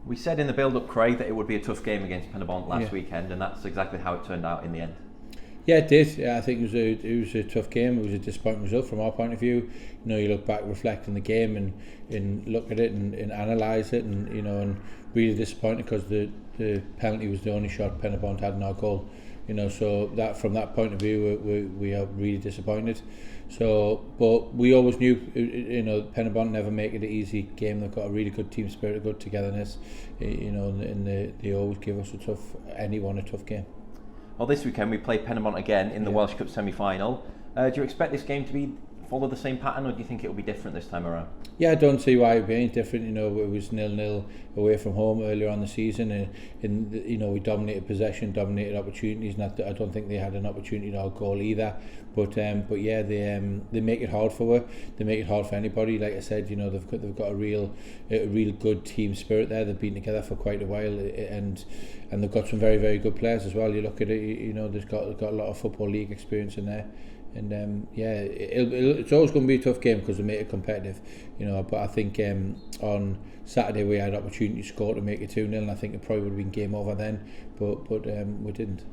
We said in the build-up, Craig, that it would be a tough game against Penybont last weekend, and that's exactly how it turned out in the end. Yeah, it did. Yeah, I think it was a tough game. It was a disappointing result from our point of view. You look back, reflect on the game, and look at it and analyse it, and really disappointed because the penalty was the only shot Penybont had in our goal. So that from that point of view, we are really disappointed. So, but we always knew, Penybont never make it an easy game. They've got a really good team spirit, a good togetherness, and they always give us a tough game. Well, this weekend we play Penybont again in the Welsh Cup semi-final. Do you expect this game to follow the same pattern, or do you think it will be different this time around? Yeah, I don't see why it would be any different. It was 0-0 away from home earlier on the season, and we dominated possession, dominated opportunities, and I don't think they had an opportunity to our goal either. But yeah, they make it hard for her. They make it hard for anybody. Like I said, they've got a real good team spirit there. They've been together for quite a while, and they've got some very, very good players as well. You look at it, they've got a lot of Football League experience in there. And it's always going to be a tough game because they make it competitive, But I think on Saturday we had opportunity to score to make it 2-0, and I think it probably would have been game over then, but we didn't.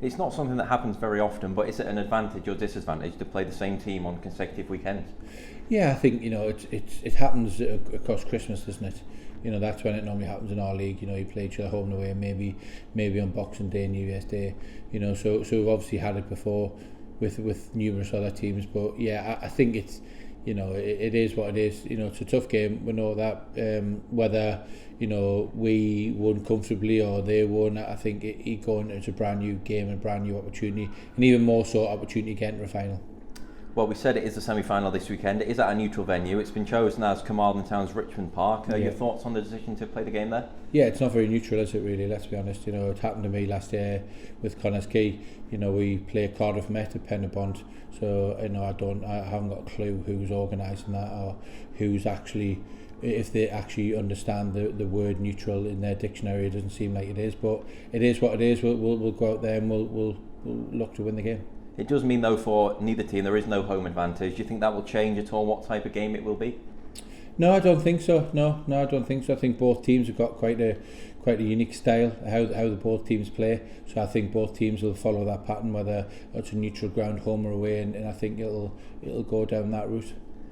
It's not something that happens very often, but is it an advantage or disadvantage to play the same team on consecutive weekends? Yeah, I think it happens across Christmas, doesn't it? That's when it normally happens in our league. You play each other home and away, maybe on Boxing Day, New Year's Day. So we've obviously had it before with numerous other teams, but yeah, I think it's it is what it is. It's a tough game. We know that whether we won comfortably or they won, I think it's a brand new game, a brand new opportunity, and even more so opportunity getting to a final. Well, we said it is the semi-final this weekend. It is at a neutral venue. It's been chosen as Carmarthen Town's Richmond Park. Your thoughts on the decision to play the game there? Yeah, it's not very neutral, is it really? Let's be honest. It happened to me last year with Connors Quay. We play Cardiff Met at Penybont, so I haven't got a clue who's organising that or who's actually, if they actually understand the word neutral in their dictionary. It doesn't seem like it is, but it is what it is. We'll go out there and we'll look to win the game. It does mean, though, for neither team there is no home advantage. Do you think that will change at all what type of game it will be? No, I don't think so. No, I don't think so. I think both teams have got quite a unique style how the both teams play. So I think both teams will follow that pattern, whether it's a neutral ground, home or away, and I think it'll go down that route.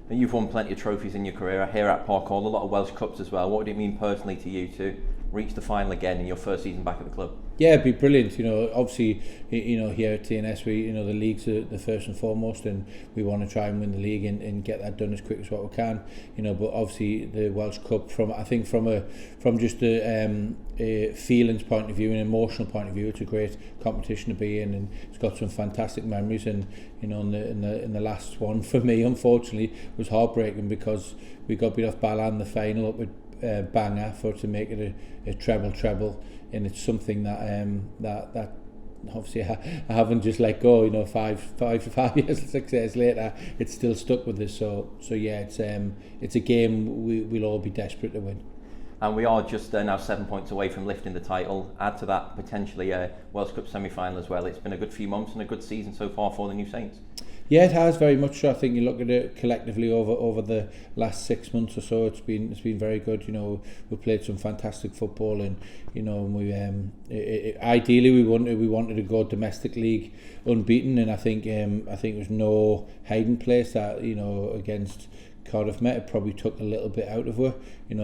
And you've won plenty of trophies in your career here at Park Hall, a lot of Welsh Cups as well. What would it mean personally to you to reach the final again in your first season back at the club? Yeah, it'd be brilliant. Obviously, here at TNS, the league's the first and foremost, and we want to try and win the league and get that done as quick as what we can. But obviously the Welsh Cup, from just a feelings point of view, an emotional point of view, it's a great competition to be in, and it's got some fantastic memories. And in the last one for me, unfortunately, was heartbreaking because we got beat off Bala in the final up with Bangor to make it a treble, and it's something that obviously I haven't just let go. 5 years, 6 years later, it's still stuck with us. So yeah, it's a game we'll all be desperate to win. And we are just now 7 points away from lifting the title. Add to that potentially a Welsh Cup semi-final as well. It's been a good few months and a good season so far for the New Saints. Yeah, it has very much so. I think you look at it collectively over the last 6 months or so, it's been very good. We played some fantastic football, and we ideally we wanted to go domestic league unbeaten, and I think it was no hiding place that against Cardiff Met. It probably took a little bit out of her,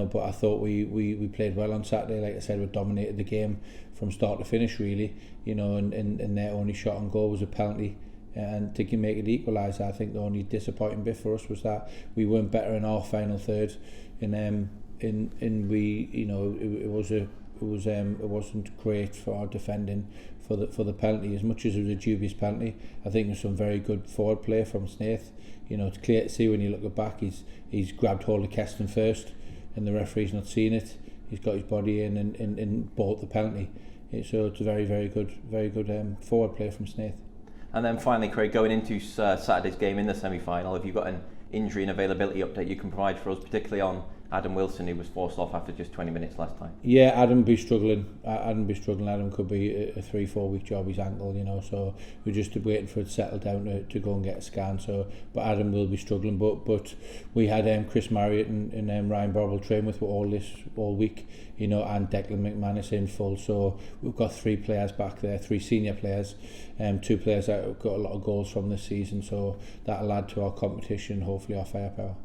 but I thought we played well on Saturday. Like I said, we dominated the game from start to finish really, and their only shot on goal was a penalty. And to make it equalise, I think the only disappointing bit for us was that we weren't better in our final third, and we, it wasn't great for our defending for the penalty. As much as it was a dubious penalty, I think there's some very good forward play from Snaith. It's clear to see when you look at back, he's grabbed hold of Keston first, and the referee's not seen it. He's got his body in and bought the penalty. So it's a very, very good forward play from Snaith. And then finally, Craig, going into Saturday's game in the semi-final, have you got an injury and availability update you can provide for us, particularly on Adam Wilson, who was forced off after just 20 minutes last time. Yeah, Adam be struggling. Adam could be a 3-4 week job, his ankle, you know, so we're just waiting for it to settle down to go and get a scan. So, but Adam will be struggling. But we had Chris Marriott and Ryan Barble train with all week, you know, and Declan McManus in full. So we've got 3 players back there, 3 senior players, 2 players that have got a lot of goals from this season. So that'll add to our competition, hopefully our firepower.